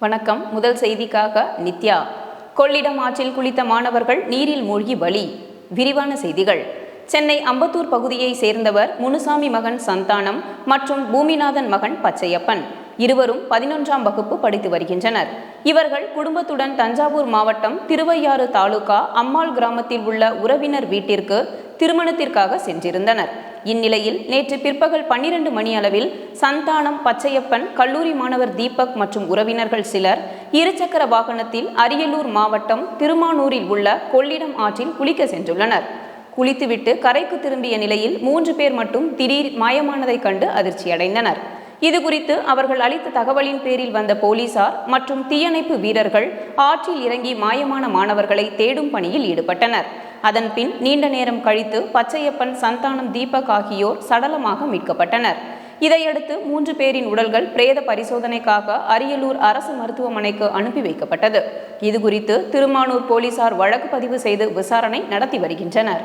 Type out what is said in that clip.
வணக்கம். முதல் செய்திக்காக நித்யா. கொள்ளிடம் ஆற்றில் குளித்த மாணவர்கள் நீரில் மூழ்கி பலி. விரிவான செய்திகள். சென்னை அம்பத்தூர் பகுதியை சேர்ந்தவர் முனுசாமி மகன் சந்தானம் மற்றும் பூமிநாதன் மகன் பச்சையப்பன். இருவரும் 11ஆம் வகுப்பு படித்து வருகின்றனர். இவர்கள் குடும்பத்துடன் தஞ்சாவூர் மாவட்டம் திருவையாறு தாலுகா அம்மாள் கிராமத்தில் உள்ள உறவினர் வீட்டிற்கு திருமணத்திற்காக சென்றிருந்தனர். இந்நிலையில் நேற்று பிற்பகல் 12 மணி அளவில் சந்தானம், பச்சையப்பன், கல்லூரி மாணவர் தீபக் மற்றும் உறவினர்கள் சிலர் இருசக்கர வாகனத்தில் அரியலூர் மாவட்டம் திருமானூரில் உள்ள கொள்ளிடம் ஆற்றில் குளிக்க சென்றுள்ளனர். குளித்துவிட்டு கரைக்கு திரும்பிய நிலையில் 3 பேர் மட்டும் திடீர் மாயமானதை கண்டு அதிர்ச்சியடைந்தனர். இதுகுறித்து அவர்கள் அளித்த தகவலின் பேரில் வந்த போலீசார் மற்றும் தீயணைப்பு வீரர்கள் ஆற்றில் இறங்கி மாயமான மாணவர்களை தேடும் பணியில் ஈடுபட்டனர். அதன்பின் நீண்ட நேரம் கழித்து பச்சையப்பன், சந்தானம், தீபக் ஆகியோர் சடலமாக மீட்கப்பட்டனர். இதையடுத்து 3 பேரின் உடல்கள் பிரேத பரிசோதனைக்காக அரியலூர் அரசு மருத்துவமனைக்கு அனுப்பி வைக்கப்பட்டது. இதுகுறித்து திருமானூர் போலீசார் வழக்கு பதிவு செய்து விசாரணை நடத்தி வருகின்றனர்.